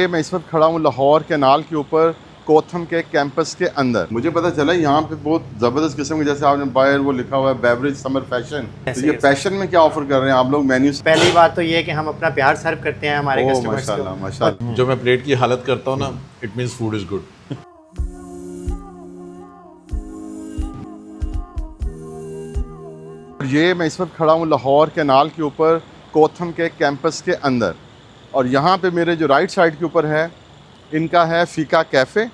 ये मैं इस वक्त खड़ा हूँ लाहौर कैनाल के ऊपर कोथम के कैंपस के अंदर। मुझे पता चला यहाँ पे बहुत ज़बरदस्त किस्म के, जैसे आपने बाहर वो लिखा हुआ है बेवरेज समर फैशन, तो ये पैशन में क्या ऑफर कर रहे हैं आप लोग मेन्यू? पहली बात तो ये है कि हम अपना प्यार सर्व करते हैं हमारे कस्टमर्स को। माशाल्लाह। जो मैं प्लेट की हालत करता हूँ ना, it means food is good. ये मैं इस वक्त खड़ा हूँ लाहौर कैनाल के ऊपर कोथम के कैंपस के अंदर, और यहाँ पे मेरे जो राइट साइड के ऊपर है इनका है फ़ीका कैफ़े,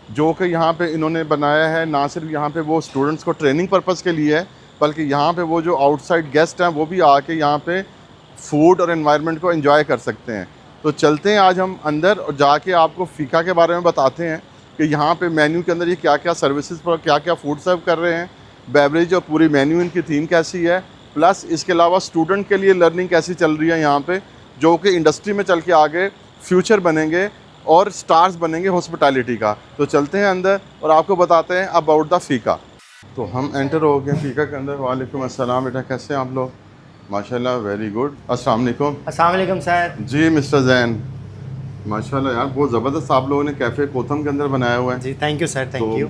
जो कि यहाँ पे इन्होंने बनाया है ना सिर्फ यहाँ पे वो स्टूडेंट्स को ट्रेनिंग पर्पज़ के लिए है, बल्कि यहाँ पे वो जो आउटसाइड गेस्ट हैं वो भी आके यहाँ पे फूड और एनवायरनमेंट को एंजॉय कर सकते हैं। तो चलते हैं आज हम अंदर और जाके आपको फ़ीका के बारे में बताते हैं कि यहाँ पे मेन्यू के अंदर ये क्या क्या सर्विसेज पर क्या क्या फूड सर्व कर रहे हैं, बेवरेज और पूरी मेन्यू इनकी थीम कैसी है, प्लस इसके अलावा स्टूडेंट के लिए लर्निंग कैसी चल रही है यहाँ पे, जो कि इंडस्ट्री में चल के आगे फ्यूचर बनेंगे और स्टार्स बनेंगे हॉस्पिटैलिटी का। तो चलते हैं अंदर और आपको बताते हैं अबाउट द फ़ीका। तो हम एंटर हो गए फ़ीका के अंदर। वालेकुम अस्सलाम बेटा, कैसे हैं आप लोग? माशाल्लाह, वेरी गुड। अस्सलाम वालेकुम। अस्सलाम वालेकुम सर। जी मिस्टर जैन, माशाल्लाह यार बहुत ज़बरदस्त आप लोगों ने कैफ़े कोथम के अंदर बनाया हुआ है। जी thank you sir, thank you.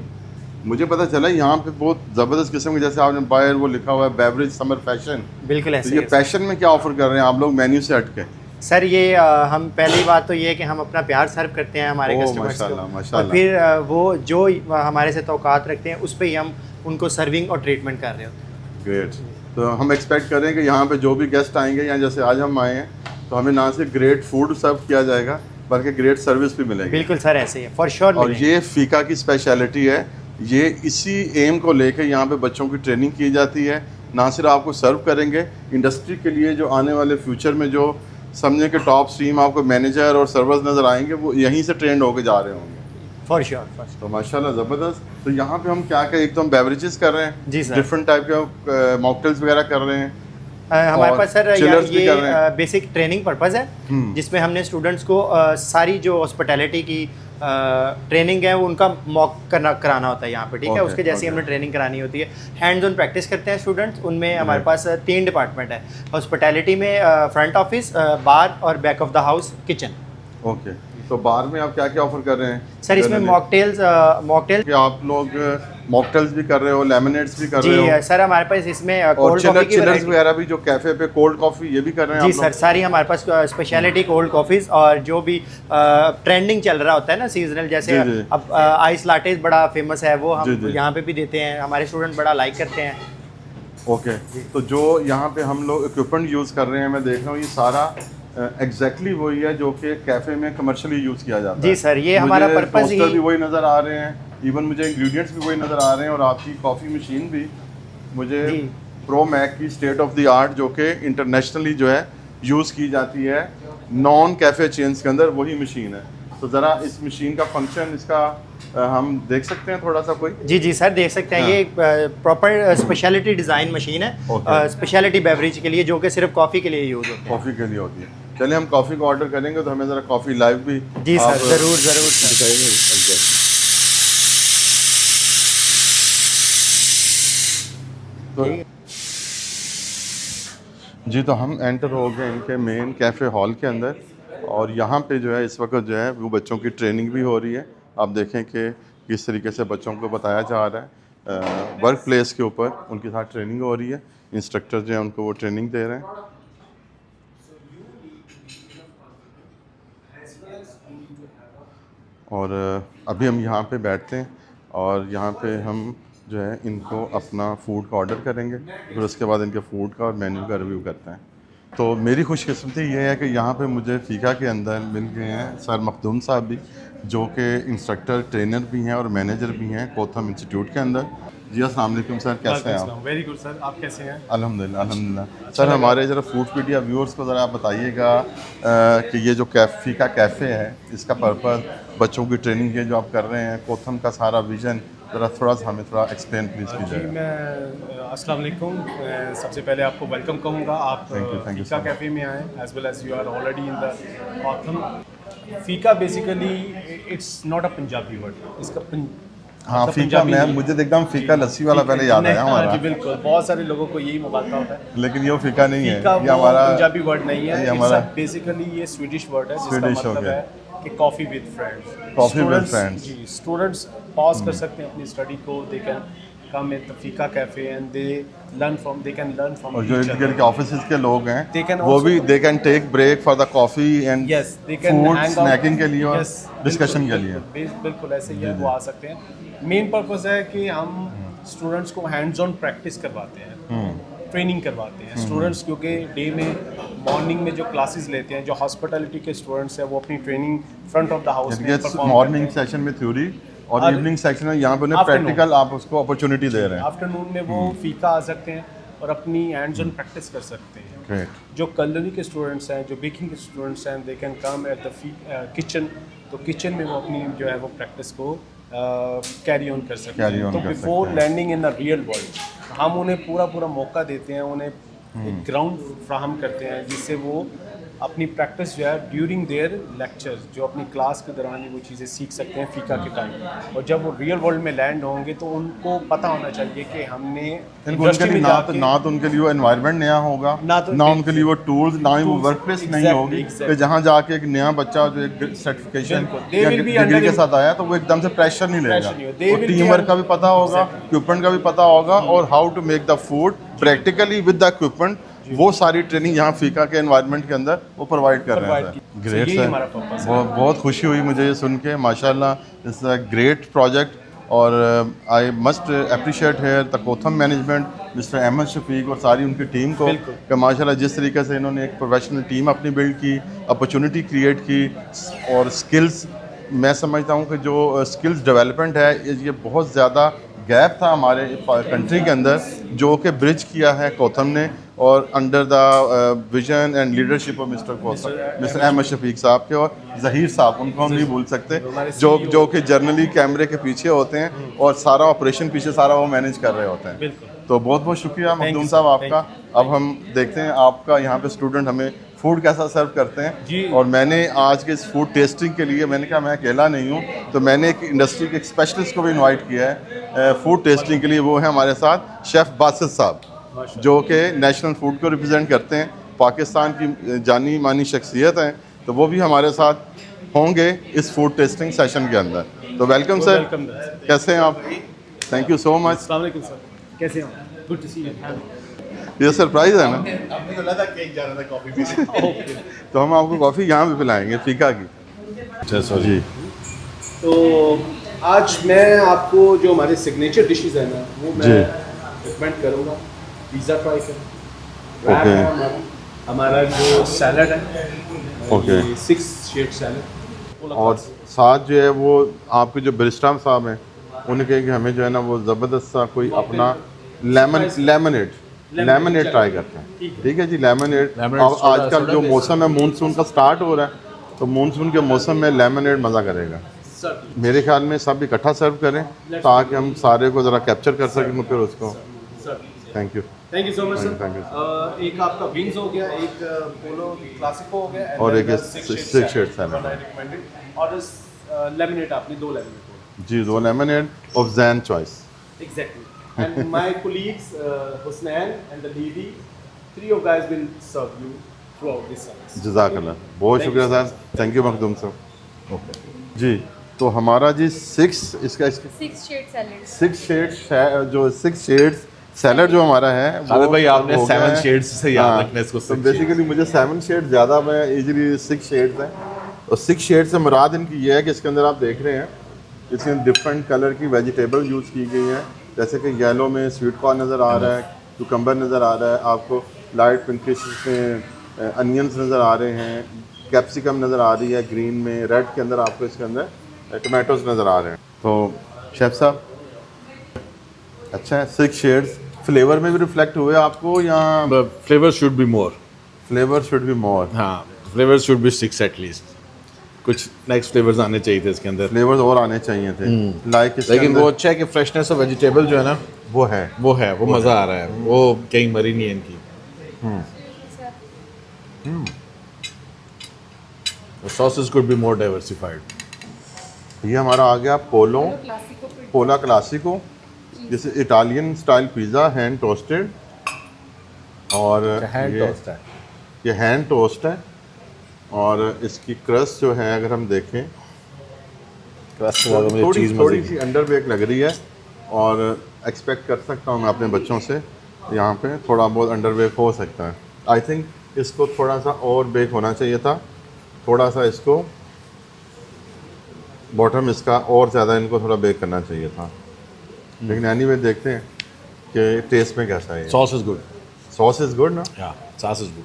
मुझे पता चला यहाँ पे बहुत ज़बरदस्त किस्म के, जैसे आपने बाहर वो लिखा हुआ है बेवरेज समर फैशन, बिल्कुल तो ऐसे ये पैशन में क्या ऑफ़र कर रहे हैं आप लोग मेन्यू से हट के? सर ये हम पहली बात तो ये है कि हम अपना प्यार सर्व करते हैं हमारे कस्टमर्स को, माशाल्लाह। और फिर वो जो हमारे से तौकात रखते हैं उस पर ही हम उनको सर्विंग और ट्रीटमेंट कर रहे होते हैं। ग्रेट। तो हम एक्सपेक्ट करें कि यहाँ पे जो भी गेस्ट आएंगे या जैसे आज हम आए हैं, तो हमें ना सिर्फ ग्रेट फूड सर्व किया जाएगा बल्कि ग्रेट सर्विस भी मिलेगी। बिल्कुल सर, ऐसे ही है, फॉर श्योर। और ये फ़ीका की स्पेशलिटी है, ये इसी एम को लेकर यहाँ पे बच्चों की ट्रेनिंग की जाती है। ना सिर्फ आपको सर्व करेंगे, इंडस्ट्री के लिए जो आने वाले फ्यूचर में जो समझे कि टॉप स्ट्रीम आपको मैनेजर और सर्वर्स नज़र आएंगे, वो यहीं से ट्रेंड होकर जा रहे होंगे। For sure. तो माशाल्लाह ज़बरदस्त। तो यहाँ पे हम क्या क्या, एक तो हम बेवरेजेस कर रहे हैं जी सर, डिफरेंट टाइप के मॉकटेल्स वगैरह कर रहे हैं। हमारे पास सर ये बेसिक ट्रेनिंग पर्पज़ है, जिसमें हमने स्टूडेंट्स को सारी जो हॉस्पिटैलिटी की ट्रेनिंग है वो उनका मॉक कराना होता है यहाँ पे, ठीक है। उसके जैसी हमने ट्रेनिंग करानी होती है। हैंड्स ऑन प्रैक्टिस करते हैं स्टूडेंट्स। उनमें हमारे पास 3 डिपार्टमेंट है हॉस्पिटैलिटी में, फ्रंट ऑफिस, बार और back of the house kitchen. Okay, तो बार में आप क्या क्या ऑफर कर रहे हैं सर? इसमें मॉकटेल्स आप लोग मॉकटेल्स भी कर रहे हो, लेमनेड्स भी कर रहे हो? जी सर, हमारे पास इसमें कोल्ड कॉफी कॉफ़ी की वगैरह भी, जो कैफे पे कोल्ड कॉफ़ी ये भी कर रहे हैं? जी सर, सारी हमारे पास स्पेशलिटी कोल्ड कॉफ़ीज़, और जो भी ट्रेंडिंग चल रहा होता है ना सीजनल, जैसे अब आइस लाटेज बड़ा फेमस है, वो हम यहाँ पे भी देते हैं, हमारे स्टूडेंट बड़ा लाइक करते हैं। ओके, तो जो यहाँ पे हम लोग इक्विपमेंट यूज़ कर रहे हैं, मैं देख रहा हूँ ये सारा एग्जैक्टली वही है जो कि कैफ़े में कमर्शियली यूज़ किया जाता है। जी सर, ये हमारा पर्पज़ ही भी वही नज़र आ रहे हैं, इवन मुझे इंग्रेडिएंट्स भी वही नज़र आ रहे हैं, और आपकी कॉफ़ी मशीन भी मुझे प्रो मैक की स्टेट ऑफ द आर्ट, जो कि इंटरनेशनली जो है यूज़ की जाती है नॉन कैफ़े चेन्स के अंदर, वही मशीन है। तो ज़रा इस मशीन का फंक्शन इसका हम देख सकते हैं थोड़ा सा कोई? जी जी सर, देख सकते हैं। हाँ। ये प्रॉपर स्पेशलिटी डिज़ाइन मशीन है स्पेशलिटी बेवरेज के लिए, जो कि सिर्फ कॉफ़ी के लिए यूज़ होती है। कॉफ़ी के लिए होती है। चलिए हम कॉफ़ी को ऑर्डर करेंगे तो हमें ज़रा कॉफ़ी लाइव भी जी सर, ज़रूर ज़रूर दिखाइए। तो जी, तो हम एंटर हो गए इनके मेन कैफ़े हॉल के अंदर, और यहाँ पे जो है इस वक्त जो है वो बच्चों की ट्रेनिंग भी हो रही है। आप देखें कि किस तरीके से बच्चों को बताया जा रहा है, वर्क प्लेस के ऊपर उनके साथ ट्रेनिंग हो रही है। इंस्ट्रक्टर जो है उनको वो ट्रेनिंग दे रहे हैं। और अभी हम यहाँ पे बैठते हैं और यहाँ पे हम जो है इनको अपना फूड का ऑर्डर करेंगे, फिर उसके बाद इनके फूड का और मेन्यू का रिव्यू करते हैं। तो मेरी खुशकिस्मती ये है कि यहाँ पे मुझे फ़ीका के अंदर मिल गए हैं सर मखदूम साहब भी, जो कि इंस्ट्रक्टर ट्रेनर भी हैं और मैनेजर भी हैं कोथम इंस्टीट्यूट के अंदर। जी अस्सलाम वालेकुम सर, कैसे हैं आप? वेरी गुड सर, आप कैसे हैं? अल्हम्दुलिल्लाह अल्हम्दुलिल्लाह। सर हमारे ज़रा फूडपीडिया व्यूअर्स को ज़रा आप बताइएगा कि ये जो फ़ीका कैफ़े है, इसका पर्पज़, बच्चों की ट्रेनिंग ये जो आप कर रहे हैं, कोथम का सारा विज़न, ज़रा थोड़ा सा हमें थोड़ा एक्सप्लेन प्लीज़ कीजिए। जी, मैं अस्सलाम वालेकुम, सबसे पहले आपको वेलकम कहूँगा। आप फ़ीका कैफ़े में आए, as well as you are already in the Kotham. Feeka basically it's not a Punjabi word, इसका हाँ फ़ीका, मैं मुझे एकदम फ़ीका लस्सी वाला पहले याद आया हमारा। जी बिल्कुल, बहुत सारे लोगों को यही मुकाबला होता है, लेकिन ये फ़ीका नहीं है, ये हमारा पंजाबी वर्ड नहीं है। ये हमारा बेसिकली ये स्वीडिश वर्ड है, जिसका स्वीडिश मतलब है कि coffee with friends, Coffee with friends. जी स्टूडेंट्स पॉज कर सकते हैं अपनी स्टडी को, they can come in the Feeka cafe and they can learn from और जो इर्द गिर्द के ऑफिसेज के लोग They हैं can वो also- भी they can take break for the coffee and yes they can food snacking के लिए और डिस्कशन के लिए। बिल्कुल ऐसे ही है, वो आ सकते हैं। मेन पर्पस है कि हम स्टूडेंट्स को हैंड्स ऑन प्रैक्टिस करवाते हैं, ट्रेनिंग करवाते हैं स्टूडेंट्स, क्योंकि डे में मॉर्निंग में जो क्लासेस लेते हैं, जो हॉस्पिटैलिटी के स्टूडेंट्स हैं वो अपनी training front of the house में परफॉर्म मॉर्निंग सेशन में थ्योरी और आज- इवनिंग सेक्शन में यहाँ पे उन्हें Afternoon. प्रैक्टिकल आप उसको अपॉर्चुनिटी दे रहे हैं। आफ्टरनून में वो फीका आ सकते हैं और अपनी हैंड्स ऑन प्रैक्टिस कर सकते हैं। ग्रेट। जो कलरी के स्टूडेंट्स हैं, जो बेकिंग के स्टूडेंट्स हैं, दे can come at the kitchen, तो किचन में वो अपनी जो है वो प्रैक्टिस को कैरी ऑन कर सकते Carry हैं। on तो कर बिफोर सकते हैं। Landing in the real world हम उन्हें पूरा मौका देते हैं, उन्हें एक ग्राउंड फ्राहम करते हैं जिससे वो अपनी प्रैक्टिस जो है ड्यूरिंग देयर लेक्चर्स, जो अपनी क्लास के दौरान ही वो चीज़ें सीख सकते हैं फीका के टाइम, और जब वो रियल वर्ल्ड में लैंड होंगे तो उनको पता होना चाहिए कि हमने उनके इंडस्ट्री लिए में जाके ना तो उनके लिए वो एनवायरनमेंट नया होगा, ना तो- ना उनके लिए वो टूल्स, ना ही वो Tools, वर्क प्लेस नहीं exactly, होगी exactly. कि जहाँ जाके एक नया बच्चा जो एक सर्टिफिकेशन बिल्कुल, they या will be डिग्री under के साथ आया तो वो एकदम से प्रेशर नहीं लेगा। Pressure नहीं होगा, they will be team work का भी under- पता होगा, इक्विपमेंट का भी पता होगा, और how to make the food practically with the equipment, वो सारी ट्रेनिंग यहाँ फीका के एनवायरनमेंट के अंदर वो प्रोवाइड कर रहे हैं। ग्रेट यही सर, हमारा purpose है। बहुत खुशी हुई मुझे ये सुन के, माशाल्लाह इट्स अ ग्रेट प्रोजेक्ट। और I must appreciate here the Kotham management, mister Ahmad Shafiq और सारी उनकी टीम को कि माशाल्लाह जिस तरीके से इन्होंने एक प्रोफेशनल टीम अपनी बिल्ड की, अपॉर्चुनिटी क्रिएट की, और स्किल्स, मैं समझता हूँ कि जो स्किल्स डेवलपमेंट है ये बहुत ज़्यादा गैप था हमारे कंट्री के अंदर, जो कि ब्रिज किया है कोथम ने, और under the vision and leadership of mister Ahmad Shafiq sahab के, और ज़हीर साहब, उनको हम नहीं भूल सकते, जो कि जर्नली कैमरे के पीछे होते हैं और सारा ऑपरेशन पीछे सारा वो मैनेज कर रहे होते हैं। तो बहुत बहुत शुक्रिया मखदूम साहब आपका। अब हम देखते हैं आपका यहाँ पे स्टूडेंट हमें फूड कैसा सर्व करते हैं। और मैंने आज के इस फूड टेस्टिंग के लिए मैंने कहा मैं अकेला नहीं हूँ, तो मैंने एक इंडस्ट्री के एक स्पेशलिस्ट को भी इनवाइट किया है फूड टेस्टिंग के लिए। वो है हमारे साथ शेफ़ बासित साहब, जो कि नेशनल फूड को रिप्रेजेंट करते हैं, पाकिस्तान की जानी मानी शख्सियत हैं, तो वो भी हमारे साथ होंगे इस फूड टेस्टिंग सेशन के अंदर। तो वेलकम सर, कैसे हैं आप? Thank you so much. अस्सलाम वालेकुम सर, कैसे हैं? Good to see you. ये सरप्राइज़ है ना, आपने तो लगा केक जा रहा था कॉफी पीने। तो हम आपको कॉफ़ी यहाँ पे पिलाएंगे फीका की। अच्छा सॉरी जी। तो आज मैं आपको जो हमारे सिग्नेचर डिशेस हैं ना, वो मैं जी। रिकमेंड करूँगा। पिज़्ज़ा ट्राई करें, ओके। हमारा जो सैलड है, ओके। 6 शेड सैलड, और साथ जो है वो आपके जो बरिस्टा साहब हैं, उन्हें कहे कि हमें जो है ना वो ज़बरदस्त सा कोई अपना लेमनेड ट्राई करते हैं। ठीक है जी, लेमनेड। Lemonade, अब soda- आजकल soda जो based। मौसम है मानसून का स्टार्ट हो रहा है, तो मानसून के मौसम में लेमनेड मज़ा करेगा। मेरे ख्याल में सब इकट्ठा सर्व करें ताकि हम सारे को ज़रा कैप्चर कर सकें फिर उसको। Thank you. Thank you so much Thank you, sir. एक आपका विंग्स हो गया, एक पोलो क्लासिको हो गया, and और then एक the six shade salad। what I recommended। और लेमनेड आपने 2 लेमनेड जी, 2 lemonade of Jain choice. Exactly. And my colleagues, Husnain and the lady, 3 of guys will serve you throughout this service. जज़ाकल्लाह, बहुत Thank शुक्रिया you, सर। Thank you Makhdoom sir. Okay जी, तो हमारा जी 6 शेड जो 6 शेड्स सैलड जो हमारा है खालिद भाई, आपने हो गया 7 है। शेड्स से याद हाँ, रखना है इसको। तो 6 बेसिकली मुझे 7 शेड ज़्यादा, मैं इजीली 6 शेड्स हैं। और 6 शेड से मुराद इनकी ये है कि इसके अंदर आप देख रहे हैं इसमें डिफरेंट कलर की वेजिटेबल यूज़ की गई हैं, जैसे कि येलो में स्वीट कॉर्न नज़र आ रहा है, कुकम्बर नज़र आ रहा है, आपको लाइट पिंकिश में अनियंस नज़र आ रहे हैं, कैप्सिकम नज़र आ रही है ग्रीन में, रेड के अंदर आपको इसके अंदर टमाटोज नज़र आ रहे हैं। तो शेफ़ साहब अच्छा है, 6 शेड्स फ्लेवर में भी रिफ्लेक्ट हुए आपको, या flavour should be more. Flavour should be more? हाँ, फ्लेवर शुड बी 6 एटलीस्ट। कुछ नेक्स्ट फ्लेवर्स आने चाहिए थे इसके अंदर, फ्लेवर्स और आने चाहिए थे, लाइक लेकिन वो अच्छा है कि फ्रेशनेस ऑफ वेजिटेबल जो है ना वो है वो मज़ा आ रहा है, वो कहीं मरी नहीं है इनकी। Sauces could be more diversified. ये हमारा आ गया पोला क्लासिको, जैसे Italian style pizza hand toasted, और हैंड ये- टोस्ट है। ये हैंड टोस्ट है, और इसकी क्रस्ट जो है अगर हम देखें क्रस्ट से ज़्यादा मुझे थोड़ी चीज़ थोड़ी मज़े सी अंडर बेक लग रही है, और एक्सपेक्ट कर सकता हूँ मैं अपने बच्चों से यहाँ पे थोड़ा बहुत अंडर बेक हो सकता है। आई थिंक इसको थोड़ा सा और बेक होना चाहिए था, थोड़ा सा इसको बॉटम इसका और ज़्यादा इनको थोड़ा बेक करना चाहिए था। लेकिन एनीवे देखते हैं कि टेस्ट में कैसा है। Sauce is good, sauce is good ना, या सॉस इज़ गुड।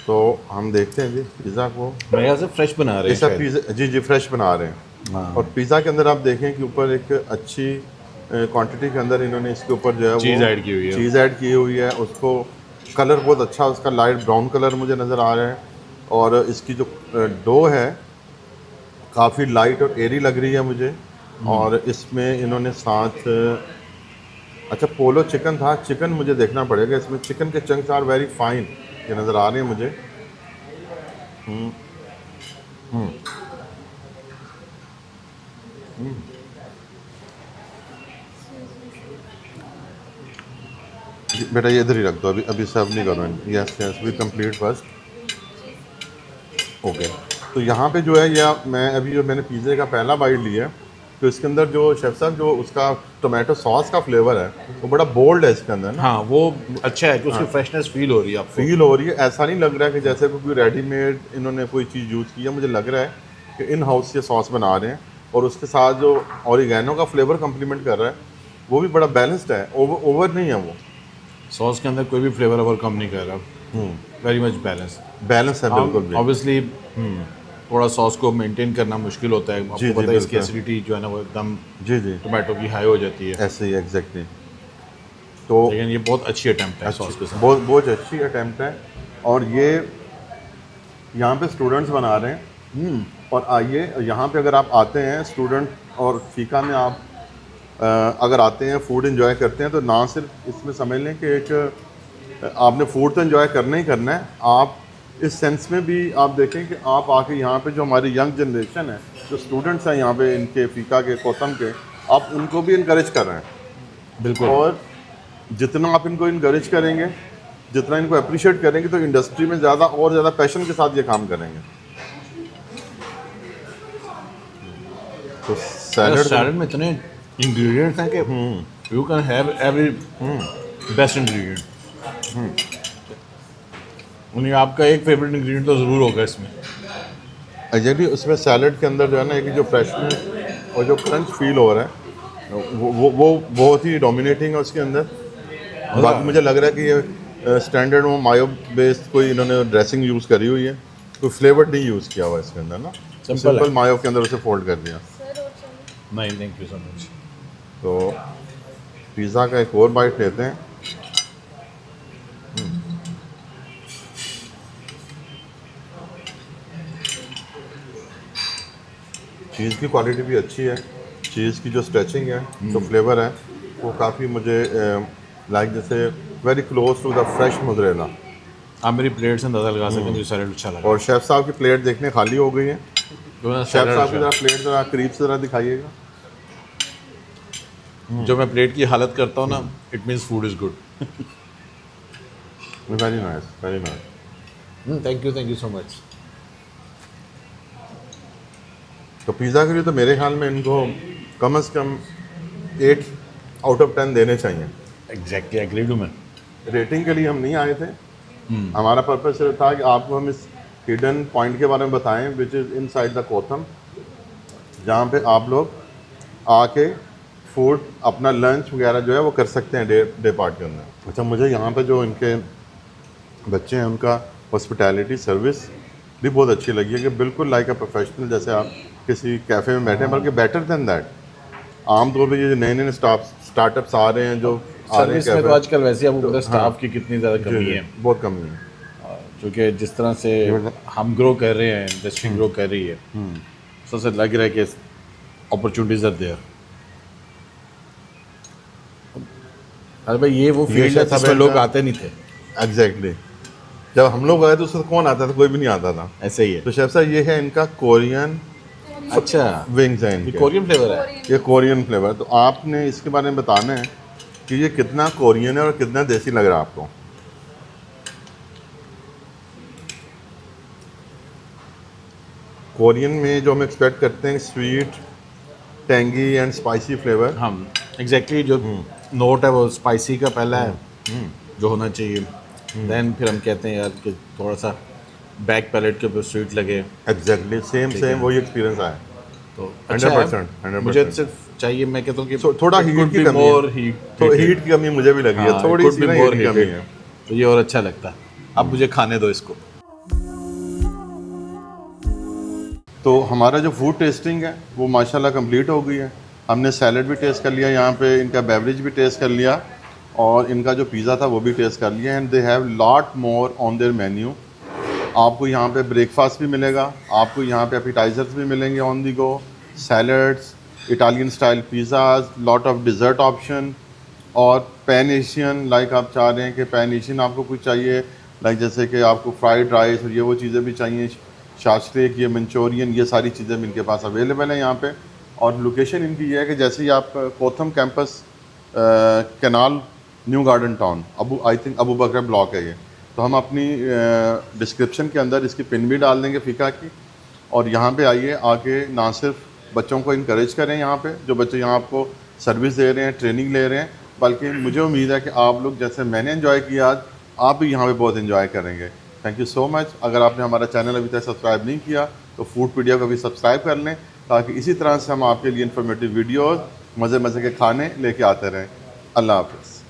तो हम देखते हैं जी पिज़्ज़ा को। मेरे ख्याल से फ्रेश बना रहे हैं ऐसा शायद। पिज़्ज़ा जी फ्रेश बना रहे हैं। हाँ। और पिज़्ज़ा के अंदर आप देखें कि ऊपर एक अच्छी क्वांटिटी के अंदर इन्होंने इसके ऊपर जो है चीज़ वो ऐड की हुई है। चीज़ ऐड की हुई है। उसको कलर बहुत अच्छा, उसका लाइट ब्राउन कलर मुझे नज़र आ रहा है, और इसकी जो डो है काफ़ी लाइट और एरी लग रही है मुझे। और इसमें इन्होंने साथ अच्छा पोलो चिकन था, चिकन मुझे देखना पड़ेगा, इसमें चिकन के चंक्स आर वेरी फाइन ये नज़र आ रहे हैं मुझे। बेटा ये इधर ही रख दो, अभी अभी सर्व नहीं करो। Yes yes we complete first. Okay, तो यहाँ पे जो है या मैं अभी जो मैंने पिज़्ज़े का पहला बाइट लिया, तो इसके अंदर जो शेफ साहब जो उसका टोमेटो सॉस का फ्लेवर है वो बड़ा बोल्ड है इसके अंदर ना, हाँ वो अच्छा है कि उसकी फ्रेशनेस फील हो रही है आपको। फील हो रही है। ऐसा नहीं लग रहा है कि जैसे कोई रेडीमेड इन्होंने कोई चीज़ यूज़ की है। मुझे लग रहा है कि इन हाउस ये सॉस बना रहे हैं, और उसके साथ जो ऑरिगेनो का फ्लेवर कम्प्लीमेंट कर रहा है वो भी बड़ा बैलेंस्ड है, ओवर नहीं है वो। सॉस के अंदर कोई भी फ्लेवर ओवर कम नहीं कर रहा, वेरी मच बैलेंस। बैलेंस है बिल्कुल भी। ऑब्वियसली थोड़ा सॉस को मेंटेन करना मुश्किल होता है, जी, आपको पता है इसकी बिल्कुल। एसिडिटी जो है ना वो एकदम जी जी टोमेटो की हाई हो जाती है। ऐसे ही एग्जैक्टली। तो लेकिन ये बहुत अच्छी अटेम्प्ट है सॉस के साथ। बहुत बहुत अच्छी अटैम्प्ट है, और ये यहाँ पे स्टूडेंट्स बना रहे हैं। और आइए यहाँ पे अगर आप आते हैं स्टूडेंट और फीका में आप अगर आते हैं फूड एंजॉय करते हैं, तो ना सिर्फ इसमें समझ लें कि एक आपने फूड तो एंजॉय करना ही करना है, आप इस सेंस में भी आप देखें कि आप आके यहाँ पे जो हमारी यंग जनरेशन है, जो स्टूडेंट्स हैं यहाँ पे इनके फीका के कोतम के, आप उनको भी इनकरेज कर रहे हैं। बिल्कुल। और जितना आप इनको इनकरेज करेंगे, जितना इनको अप्रिशिएट करेंगे, तो इंडस्ट्री में ज़्यादा और ज़्यादा पैशन के साथ ये काम करेंगे। तो सैलड में इतने इंग्रेडिएंट्स हैं कि you can have every best ingredient. आपका एक फेवरेट इंग्रेडिएंट तो ज़रूर होगा इसमें। एग्जैक्टली उसमें सैलड के अंदर जो है ना एक जो फ्रेशनेस और जो क्रंच फील हो रहा है वो बहुत ही डोमिनेटिंग है उसके अंदर। बाकी मुझे लग रहा है कि ये स्टैंडर्ड वो मायो बेस्ड कोई इन्होंने ड्रेसिंग यूज़ करी हुई है, कोई फ्लेवर नहीं यूज़ किया हुआ इसके अंदर ना, सिंपल मायो के अंदर उसे फोल्ड कर दिया। नहीं, थैंक यू सो मच। तो पिज़्ज़ा का एक और बाइट लेते हैं। चीज़ की क्वालिटी भी अच्छी है, चीज़ की जो स्ट्रेचिंग है, जो फ्लेवर है वो काफ़ी मुझे लाइक जैसे very close to the fresh mozzarella. आप मेरी प्लेट से अंदाज़ा लगा सकते हैं मुझे सैलड अच्छा लगा। और शेफ़ साहब की प्लेट देखने खाली हो गई है। शेफ़ साहब की जो ज़रा प्लेट ज़रा करीब से ज़रा दिखाइएगा। मैं प्लेट की हालत करता हूँ ना, it means food is good. Very nice, very nice. Thank you so much. तो पिज़्ज़ा के लिए तो मेरे ख्याल में इनको कम से कम 8 आउट ऑफ 10 देने चाहिए। एग्जैक्टली एग्री टू मैं। रेटिंग के लिए हम नहीं आए थे, हमारा पर्पस सिर्फ था कि आपको हम इस हिडन पॉइंट के बारे में बताएं which is inside the Kotham, जहाँ पे आप लोग आके फूड अपना लंच वगैरह जो है वो कर सकते हैं डे पार्ट के अंदर। अच्छा, मुझे यहाँ पे जो इनके बच्चे हैं उनका हॉस्पिटैलिटी सर्विस भी बहुत अच्छी लगी है कि बिल्कुल लाइक अ प्रोफेशनल, जैसे आप किसी कैफ़े में बैठे हैं, बल्कि बेटर दैन दैट। आमतौर पर ये नए नए स्टार्टअप्स आ रहे हैं जो सर्विस में तो आजकल वैसे आपको पता है स्टाफ की कितनी ज़्यादा कमी है, बहुत कमी है। क्योंकि जिस तरह से हम ग्रो कर रहे हैं, इंडस्ट्री ग्रो कर रही है, सबसे लग रहा है कि अपॉर्चुनिटीज़ आर देयर। अरे भाई ये वो फील्ड है जिसमें लोग आते नहीं थे। एग्जैक्टली, जब हम लोग आए तो उसमें कौन आता था? कोई भी नहीं आता था। ऐसे ही है। तो शेफ साहब ये है इनका कोरियन अच्छा, विंग्स है ये इनके, कोरियन फ्लेवर है। ये कोरियन फ्लेवर। तो आपने इसके बारे में बताना है कि ये कितना कोरियन है और कितना देसी लग रहा है आपको। कोरियन में जो हम एक्सपेक्ट करते हैं sweet tangy and spicy flavour, हम एग्जैक्टली जो नोट है वो स्पाइसी का पहला है जो होना चाहिए, देन फिर हम कहते हैं यार कि थोड़ा सा बैक पैलेट के ऊपर स्वीट लगे, एग्जैक्टली सेम वही एक्सपीरियंस आया। तो 100%, मुझे सिर्फ चाहिए, मैं कहता हूँ कि थोड़ा हीट की कमी मोर है, हीट, तो हीट की कमी मुझे भी लगी है, थोड़ी सी ना हीट की कमी है। तो ये और अच्छा लगता है। अब मुझे खाने दो इसको। तो हमारा जो फूड टेस्टिंग है वो माशाल्लाह कंप्लीट हो गई है। हमने सैलड भी टेस्ट कर लिया, यहाँ पे इनका बेवरेज भी टेस्ट कर लिया और इनका जो पिज़्ज़ा था वो भी टेस्ट कर लिया। And they have lot more on their menu. आपको यहाँ पे ब्रेकफास्ट भी मिलेगा, आपको यहाँ पे एपिटाइजर्स भी मिलेंगे on the go, salads, Italian style pizzas, lot of dessert option और पैन एशियन, लाइक आप चाह रहे हैं कि पैन एशियन आपको कुछ चाहिए, लाइक जैसे कि आपको फ्राइड राइस और ये वो चीज़ें भी चाहिए, शाशरेक, ये मंचूरियन, ये सारी चीज़ें भी इनके पास अवेलेबल हैं यहाँ पे। और लोकेशन इनकी ये है कि जैसे ही आप Kotham campus canal new garden town I think Abu Bakar block है ये, तो हम अपनी डिस्क्रिप्शन के अंदर इसकी पिन भी डाल देंगे फ़िका की। और यहाँ पे आइए, आके ना सिर्फ बच्चों को इनकरेज करें, यहाँ पे जो बच्चे यहाँ आपको सर्विस दे रहे हैं, ट्रेनिंग ले रहे हैं, बल्कि मुझे उम्मीद है कि आप लोग जैसे मैंने एंजॉय किया आज, आप भी यहाँ पे बहुत एंजॉय करेंगे। Thank you so much. अगर आपने हमारा चैनल अभी तक सब्सक्राइब नहीं किया तो फूडपीडिया को भी सब्सक्राइब कर लें, ताकि इसी तरह से हम आपके लिए इन्फॉर्मेटिव वीडियोज़, मज़े मज़े के खाने लेके आते रहें। अल्लाह हाफ़िज़।